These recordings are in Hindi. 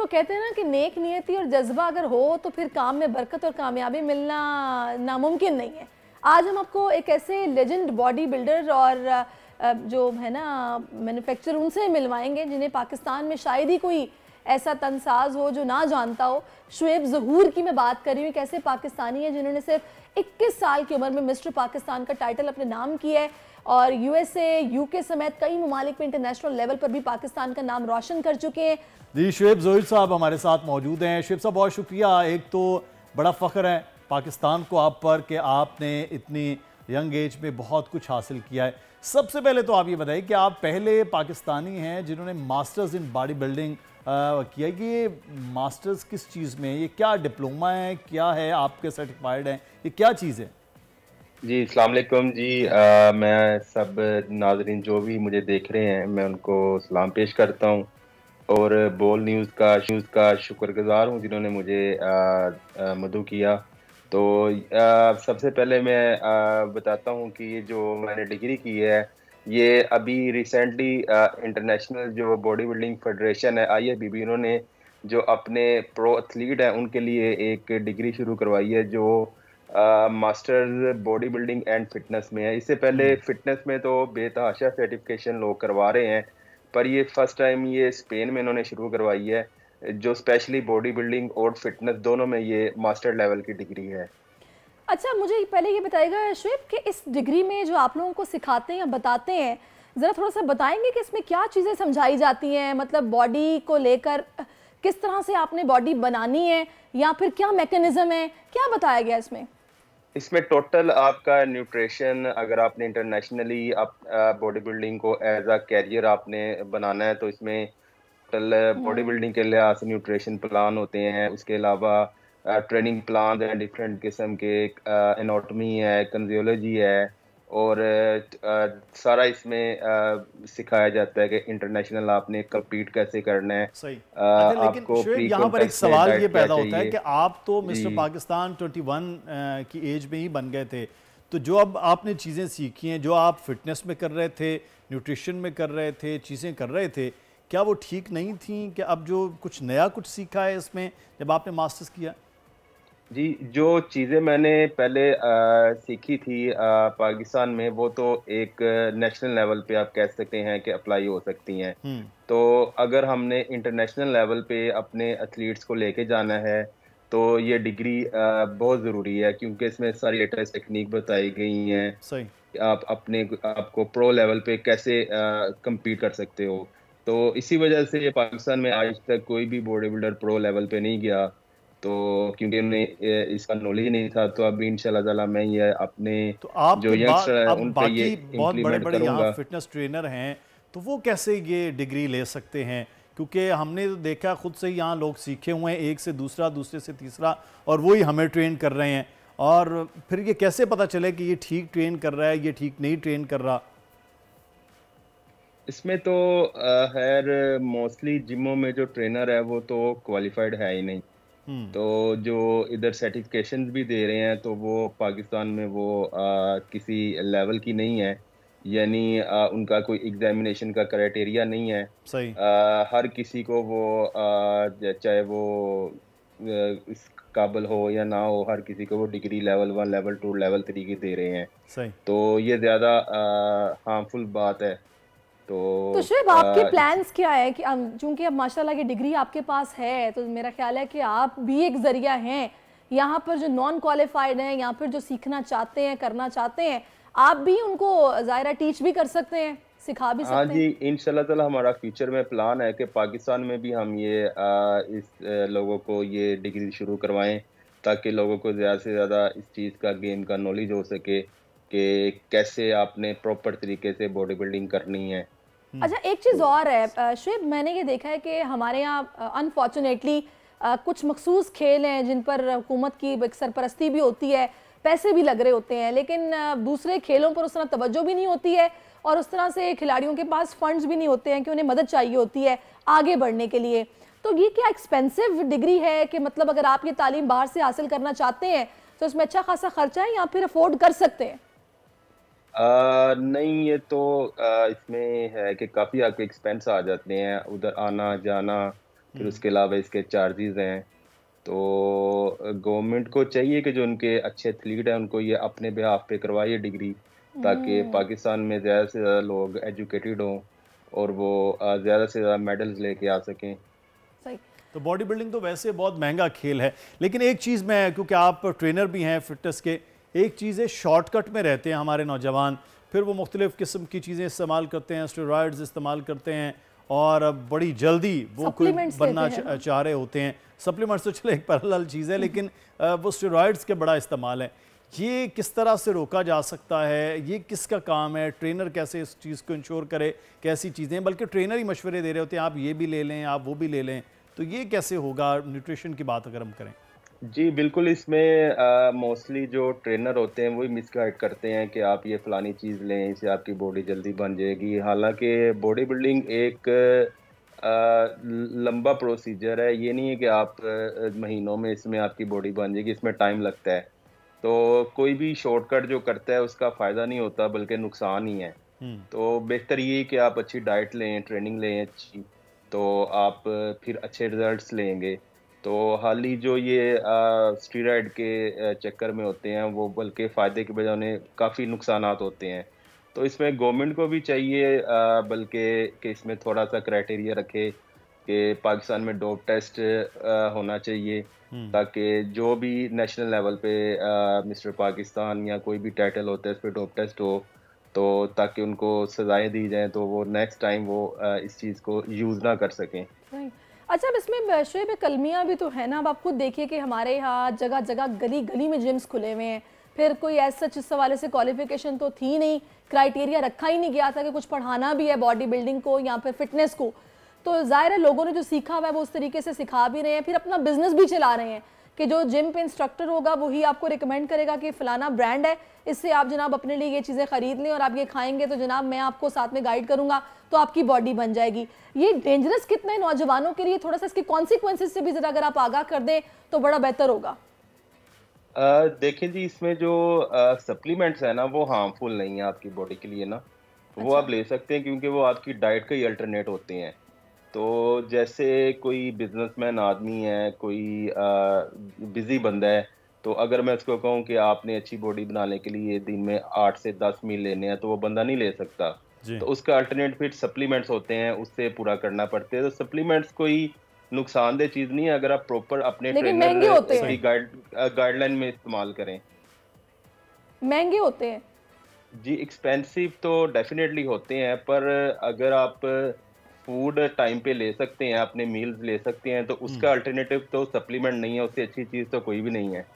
वो कहते हैं ना कि नेक नियति और जज्बा अगर हो तो फिर काम में बरकत और कामयाबी मिलना नामुमकिन नहीं है। आज हम आपको एक ऐसे लेजेंड बॉडी बिल्डर और जो है ना मैन्युफैक्चरर उनसे मिलवाएंगे जिन्हें पाकिस्तान में शायद ही कोई ऐसा तनसाज हो जो ना जानता हो। शुएब ज़हूर की मैं बात कर रही हूँ, एक ऐसे पाकिस्तानी है जिन्होंने सिर्फ 21 साल की उम्र में मिस्टर पाकिस्तान का टाइटल अपने नाम किया है और यूएसए, यूके समेत कई ममालिक में इंटरनेशनल लेवल पर भी पाकिस्तान का नाम रोशन कर चुके हैं। जी, शुएब ज़हूर साहब हमारे साथ मौजूद हैं। शुएब साहब बहुत शुक्रिया। एक तो बड़ा फ़ख्र है पाकिस्तान को आप पर कि आपने इतनी यंग एज में बहुत कुछ हासिल किया है। सबसे पहले तो आप ये बताइए कि आप पहले पाकिस्तानी हैं जिन्होंने मास्टर्स इन बॉडी बिल्डिंग किया है। कि ये मास्टर्स किस चीज़ में, ये क्या डिप्लोमा है, क्या है, आपके सर्टिफाइड हैं, ये क्या चीज़ है? जी अस्सलाम वालेकुम जी। मैं सब नाजरीन जो भी मुझे देख रहे हैं मैं उनको सलाम पेश करता हूँ और बोल न्यूज़ का शुक्रगुजार हूँ जिन्होंने मुझे मदऊ किया। तो सबसे पहले मैं बताता हूँ कि ये जो मैंने डिग्री की है ये अभी रिसेंटली इंटरनेशनल जो बॉडी बिल्डिंग फेडरेशन है IFBB, उन्होंने जो अपने प्रो एथलीट हैं उनके लिए एक डिग्री शुरू करवाई है जो masters body building and fitness में है। इससे पहले फिटनेस में तो बेतहाशा सर्टिफिकेशन लोग करवा रहे हैं, पर ये फर्स्ट टाइम ये स्पेन में इन्होंने शुरू करवाई है जो स्पेशली बॉडी बिल्डिंग और फिटनेस दोनों में ये मास्टर लेवल की डिग्री है। अच्छा, मुझे पहले ये बताइएगा शुएब कि इस डिग्री में जो आप लोगों को सिखाते हैं या बताते हैं, ज़रा थोड़ा सा बताएंगे कि इसमें क्या चीज़ें समझाई जाती हैं? मतलब बॉडी को लेकर किस तरह से आपने बॉडी बनानी है या फिर क्या मैकेनिज्म है, क्या बताया गया इसमें? इसमें टोटल आपका न्यूट्रिशन, अगर आपने इंटरनेशनली आप बॉडी बिल्डिंग को एज अ कैरियर आपने बनाना है तो इसमें टोटल बॉडी बिल्डिंग के लिहाज से न्यूट्रिशन प्लान होते हैं। उसके अलावा ट्रेनिंग प्लान है, डिफरेंट किस्म के एनाटॉमी है, कंजियोलॉजी है और सारा इसमें सिखाया जाता है कि इंटरनेशनल आपने कम्पीट कैसे करना है। सही। अच्छा, लेकिन आपको शुएब प्री यहाँ पर एक कॉन्टेस्ट में सवाल डाइट ये क्या पैदा होता है चाहिए। कि आप तो मिस्टर जी पाकिस्तान 21 की एज में ही बन गए थे, तो जो अब आपने चीज़ें सीखी हैं, जो आप फिटनेस में कर रहे थे, न्यूट्रिशन में कर रहे थे, चीज़ें कर रहे थे, क्या वो ठीक नहीं थी कि अब जो कुछ नया कुछ सीखा है इसमें जब आपने मास्टर्स किया? जी, जो चीज़ें मैंने पहले सीखी थी पाकिस्तान में वो तो एक नेशनल लेवल पे आप कह सकते हैं कि अप्लाई हो सकती हैं। तो अगर हमने इंटरनेशनल लेवल पे अपने एथलीट्स को लेके जाना है तो ये डिग्री बहुत ज़रूरी है क्योंकि इसमें सारी लेटेस्ट टेक्निक बताई गई हैं सही। कि आप आपको प्रो लेवल पे कैसे compete कर सकते हो। तो इसी वजह से पाकिस्तान में आज तक कोई भी बॉडी बिल्डर प्रो लेवल पे नहीं गया, तो क्योंकि उन्हें इसका नॉलेज नहीं था। तो अभी इंशाल्लाह ताला मैं ये अपने तो आप जो यंगस्टर है अब उन पे ये बाकी बहुत बड़े इम्प्लीमेंट बड़े यहाँ करूँगा। फिटनेस ट्रेनर हैं, तो वो कैसे ये डिग्री ले सकते हैं? क्योंकि हमने तो देखा खुद से ही यहाँ लोग सीखे हुए हैं, एक से दूसरा, दूसरे से तीसरा, और वही हमें ट्रेन कर रहे हैं। और फिर ये कैसे पता चले कि ये ठीक ट्रेन कर रहा है, ये ठीक नहीं ट्रेन कर रहा? इसमें तो खैर मोस्टली जिमों में जो ट्रेनर है वो तो क्वालिफाइड है ही नहीं। तो जो इधर सर्टिफिकेशन भी दे रहे हैं तो वो पाकिस्तान में वो किसी लेवल की नहीं है, यानी उनका कोई एग्जामिनेशन का क्राइटेरिया नहीं है। सही। हर किसी को वो चाहे वो इस काबिल हो या ना हो, हर किसी को वो डिग्री लेवल 1, लेवल 2, लेवल 3 की दे रहे हैं। सही। तो ये ज़्यादा हार्मफुल बात है। तो तो शुएब आपके प्लान्स क्या है कि चूंकि अब माशाल्लाह की डिग्री आपके पास है तो मेरा ख्याल है कि आप भी एक जरिया हैं यहाँ पर जो नॉन क्वालिफाइड हैं या फिर जो सीखना चाहते हैं, करना चाहते हैं, आप भी उनको ज़ाहिरा टीच भी कर सकते हैं, सिखा भी हाँ सकते जी, हैं। इंशाल्लाह ताला हमारा फ्यूचर में प्लान है कि पाकिस्तान में भी हम ये लोगों को ये डिग्री शुरू करवाएं ताकि लोगों को ज़्यादा से ज़्यादा इस चीज़ का, गेम का नॉलेज हो सके कि कैसे आपने प्रॉपर तरीके से बॉडी बिल्डिंग करनी है। अच्छा, एक चीज़ और है शुएब, मैंने ये देखा है कि हमारे यहाँ अनफॉर्चुनेटली कुछ मखसूस खेल हैं जिन पर हुकूमत की एक सरपरस्ती भी होती है, पैसे भी लग रहे होते हैं, लेकिन दूसरे खेलों पर उस तरह तवज्जो भी नहीं होती है और उस तरह से खिलाड़ियों के पास फंड्स भी नहीं होते हैं कि उन्हें मदद चाहिए होती है आगे बढ़ने के लिए। तो ये क्या एक्सपेंसिव डिग्री है कि मतलब अगर आप ये तालीम बाहर से हासिल करना चाहते हैं तो इसमें अच्छा खासा खर्चा है या फिर अफोर्ड कर सकते हैं? नहीं, ये तो इसमें है कि काफ़ी आपके एक्सपेंस आ जाते हैं, उधर आना जाना फिर उसके अलावा इसके चार्जेस हैं। तो गवर्नमेंट को चाहिए कि जो उनके अच्छे एथलीट हैं उनको ये अपने बिहाफ पे करवाइए डिग्री, ताकि पाकिस्तान में ज़्यादा से ज़्यादा लोग एजुकेटेड हों और वो ज़्यादा से ज़्यादा मेडल्स लेके आ सकें। सही। तो बॉडी बिल्डिंग तो वैसे बहुत महंगा खेल है, लेकिन एक चीज़ मैं, क्योंकि आप ट्रेनर भी हैं फिटनेस के, एक चीज़ है शॉर्टकट में रहते हैं हमारे नौजवान, फिर वो मुख्तलिफ़ किस्म की चीज़ें इस्तेमाल करते हैं, स्टेरॉयड्स इस्तेमाल करते हैं और बड़ी जल्दी वो कोई बनना चाह रहे होते हैं। सप्लीमेंट्स तो चलो एक पैरेलल चीज़ है, लेकिन वो स्टेरॉयड्स के बड़ा इस्तेमाल है। ये किस तरह से रोका जा सकता है? ये किसका काम है? ट्रेनर कैसे इस चीज़ को इंश्योर करे? कैसी चीज़ें, बल्कि ट्रेनर ही मशवरे दे रहे होते हैं, आप ये भी ले लें, आप वो भी ले लें, तो ये कैसे होगा न्यूट्रिशन की बात अगर हम करें? जी बिल्कुल, इसमें मोस्टली जो ट्रेनर होते हैं वही मिसगाइड करते हैं कि आप ये फ़लानी चीज़ लें, इससे आपकी बॉडी जल्दी बन जाएगी। हालांकि बॉडी बिल्डिंग एक लंबा प्रोसीजर है, ये नहीं है कि आप महीनों में इसमें आपकी बॉडी बन जाएगी, इसमें टाइम लगता है। तो कोई भी शॉर्टकट जो करता है उसका फ़ायदा नहीं होता बल्कि नुकसान ही है। तो बेहतर ये है कि आप अच्छी डाइट लें, ट्रेनिंग लें अच्छी, तो आप फिर अच्छे रिजल्ट्स लेंगे। तो हाल ही जो ये स्टीरॉयड के चक्कर में होते हैं वो बल्कि फ़ायदे के बजाय उन्हें काफ़ी नुकसानात होते हैं। तो इसमें गवर्नमेंट को भी चाहिए बल्कि कि इसमें थोड़ा सा क्राइटेरिया रखे कि पाकिस्तान में डोप टेस्ट होना चाहिए, ताकि जो भी नेशनल लेवल पे मिस्टर पाकिस्तान या कोई भी टाइटल होता है इस पर डोप टेस्ट हो, तो ताकि उनको सजाएं दी जाएं तो वो नेक्स्ट टाइम वो इस चीज़ को यूज़ ना कर सकें। अच्छा, अब इसमें शुएब कलमियाँ भी तो है ना। अब आप खुद देखिए कि हमारे यहाँ जगह जगह गली गली में जिम्स खुले हुए हैं, फिर कोई ऐसा सच इस हवाले से क्वालिफिकेशन तो थी नहीं, क्राइटेरिया रखा ही नहीं गया था कि कुछ पढ़ाना भी है बॉडी बिल्डिंग को या फिर फिटनेस को। तो जाहिर है लोगों ने जो सीखा हुआ है वो उस तरीके से सिखा भी रहे हैं, फिर अपना बिजनेस भी चला रहे हैं कि जो जिम पे इंस्ट्रक्टर होगा वही आपको रिकमेंड करेगा कि फलाना ब्रांड है, इससे आप जनाब अपने लिए ये चीज़ें खरीद लें और आप ये खाएंगे तो जनाब मैं आपको साथ में गाइड करूंगा तो आपकी बॉडी बन जाएगी। ये डेंजरस कितना है नौजवानों के लिए, थोड़ा सा इसके कॉन्सिक्वेंसेस से भी जरा अगर आप आगाह कर दें तो बड़ा बेहतर होगा। देखें जी, इसमें जो सप्लीमेंट्स है ना वो हार्मफुल नहीं है आपकी बॉडी के लिए ना। वो आप ले सकते हैं क्योंकि वो आपकी डाइट का ही अल्टरनेट होते हैं। तो जैसे कोई बिजनेसमैन आदमी है, कोई बिजी बंदा है, तो अगर मैं उसको कहूँ कि आपने अच्छी बॉडी बनाने के लिए दिन में 8 से 10 मील लेने हैं तो वो बंदा नहीं ले सकता। तो उसका अल्टरनेट फिर सप्लीमेंट्स होते हैं, उससे पूरा करना पड़ते हैं। तो सप्लीमेंट्स कोई नुकसानदेह चीज नहीं है अगर आप प्रॉपर अपने ट्रेनर की गाइडलाइन में इस्तेमाल करें। महंगे होते हैं जी, एक्सपेंसिव तो डेफिनेटली होते हैं, पर अगर आप फूड टाइम पे ले सकते हैं, अपने मील्स ले सकते हैं, तो उसका अल्टरनेटिव तो सप्लीमेंट नहीं है, उससे अच्छी चीज़ तो कोई भी नहीं है।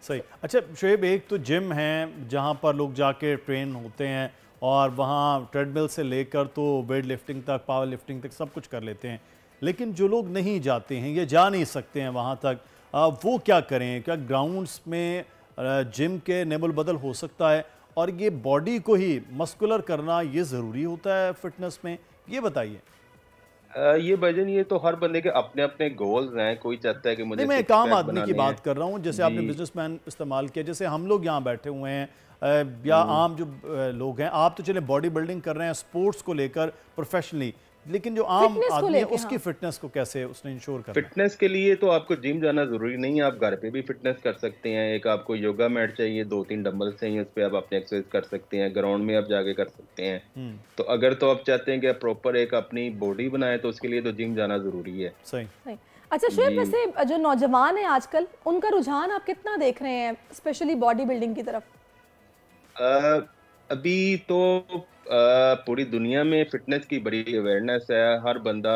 सही। अच्छा शुएब, एक तो जिम है जहाँ पर लोग जाके ट्रेन होते हैं और वहाँ ट्रेडमिल से लेकर तो वेट लिफ्टिंग तक, पावर लिफ्टिंग तक सब कुछ कर लेते हैं, लेकिन जो लोग नहीं जाते हैं या जा नहीं सकते हैं वहाँ तक, वो क्या करें? क्या ग्राउंड्स में जिम के नेबल बदल हो सकता है? और ये बॉडी को ही मस्कुलर करना ये ज़रूरी होता है फिटनेस में, ये बताइए। ये भजन, ये तो हर बंदे के अपने अपने गोल्स हैं। कोई चाहता है कि मुझे, मैं एक आम आदमी की बात कर रहा हूँ, जैसे आपने बिजनेसमैन इस्तेमाल किया, जैसे हम लोग यहाँ बैठे हुए हैं या आम जो लोग हैं, आप तो चले बॉडी बिल्डिंग कर रहे हैं स्पोर्ट्स को लेकर प्रोफेशनली, लेकिन जो आम आदमी है उसकी फिटनेस को कैसे उसने इंश्योर करना? फिटनेस के लिए तो आपको जिम जाना जरूरी नहीं है, आप घर पे भी फिटनेस कर सकते हैं। एक आपको योगा मैट चाहिए, 2-3 डंबल चाहिए, उस पर आप अपने एक्सरसाइज कर सकते हैं, ग्राउंड में आप जाके कर सकते हैं। तो अगर तो आप चाहते हैं कि प्रॉपर एक अपनी बॉडी बनाए तो उसके लिए तो जिम जाना जरूरी है। सही। अच्छा शुएब, वैसे जो नौजवान है आजकल, उनका रुझान आप कितना देख रहे हैं स्पेशली बॉडी बिल्डिंग की तरफ? अभी तो पूरी दुनिया में फिटनेस की बड़ी अवेयरनेस है। हर बंदा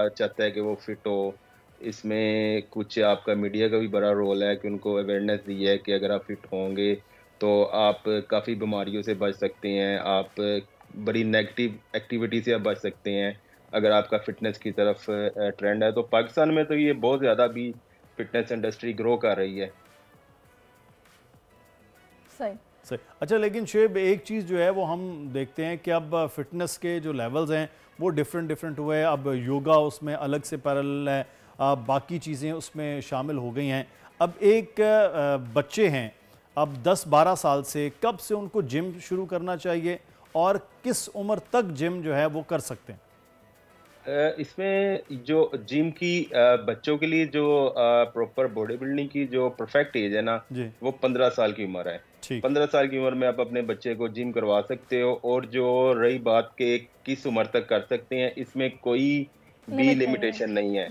चाहता है कि वो फिट हो। इसमें कुछ आपका मीडिया का भी बड़ा रोल है कि उनको अवेयरनेस दी है कि अगर आप फिट होंगे तो आप काफ़ी बीमारियों से बच सकते हैं, आप बड़ी नेगेटिव एक्टिविटी से आप बच सकते हैं अगर आपका फिटनेस की तरफ ट्रेंड है। तो पाकिस्तान में तो ये बहुत ज़्यादा भी फिटनेस इंडस्ट्री ग्रो कर रही है। सही। अच्छा, लेकिन शुएब एक चीज़ जो है वो हम देखते हैं कि अब फिटनेस के जो लेवल्स हैं वो डिफरेंट हुए हैं। अब योगा उसमें अलग से पैरेलल है, बाकी चीज़ें उसमें शामिल हो गई हैं। अब एक बच्चे हैं अब 10-12 साल से, कब से उनको जिम शुरू करना चाहिए और किस उम्र तक जिम जो है वो कर सकते हैं? इसमें जो जिम की बच्चों के लिए जो प्रॉपर बॉडी बिल्डिंग की जो परफेक्ट एज है ना, वो 15 साल की उम्र है। 15 साल की उम्र में आप अपने बच्चे को जिम करवा सकते हो। और जो रही बात के किस उम्र तक कर सकते हैं, इसमें कोई भी लिमिटेशन नहीं है।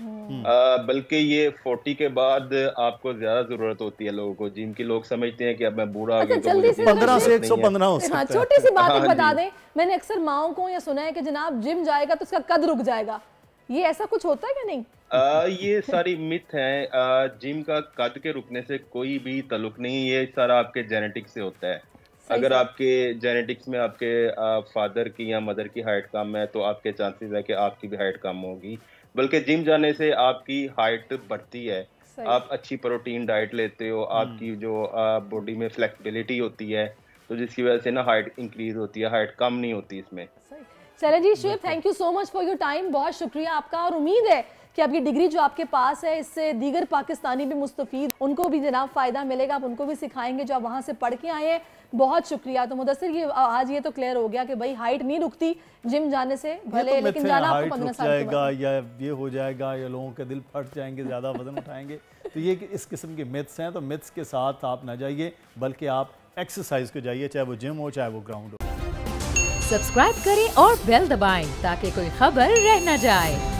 बल्कि ये 40 के बाद आपको ज्यादा जरूरत होती है लोगों को जिम की। लोग समझते हैं कि अब मैं बूढ़ा हो गया तो मुझे 15 से 115 हो सकता है। छोटी सी बात बता दें, मैंने अक्सर माओं को या सुना है कि जनाब जिम जाएगा तो उसका कद रुक जाएगा, ये ऐसा कुछ होता है क्या? नहीं, ये सारी मिथ हैं। जिम का कद के रुकने से कोई भी ताल्लुक नहीं, ये सारा आपके जेनेटिक्स से होता है। अगर आपके जेनेटिक्स में आपके फादर की या मदर की हाइट कम है तो आपके चांसेस है कि आपकी भी हाइट कम होगी। बल्कि जिम जाने से आपकी हाइट बढ़ती है। आप अच्छी प्रोटीन डाइट लेते हो, आपकी जो बॉडी में फ्लेक्सिबिलिटी होती है, तो जिसकी वजह से ना हाइट इंक्रीज होती है, हाइट कम नहीं होती इसमें। चलें जी Shoaib, thank you so much for your time, बहुत शुक्रिया आपका। और उम्मीद है कि आपकी डिग्री जो आपके पास है इससे दीगर पाकिस्तानी भी मुस्तफीद, उनको भी जनाब फ़ायदा मिलेगा, आप उनको भी सिखाएंगे जो आप वहाँ से पढ़ के आए हैं। बहुत शुक्रिया। तो मुदस्सिर, ये आज ये तो क्लियर हो गया कि भाई हाइट नहीं रुकती जिम जाने से, भले लेकिन जाना आपको 15 साल के बाद, या ये हो जाएगा या लोगों के दिल फट जाएंगे, ज़्यादा वजन उठाएंगे, तो ये इस किस्म के मिथ्स हैं। तो मिथ्स के साथ आप ना जाइए, बल्कि आप एक्सरसाइज को जाइए, चाहे वो जिम हो चाहे वो ग्राउंड हो। सब्सक्राइब करें और बेल दबाएं ताकि कोई खबर रह न जाए।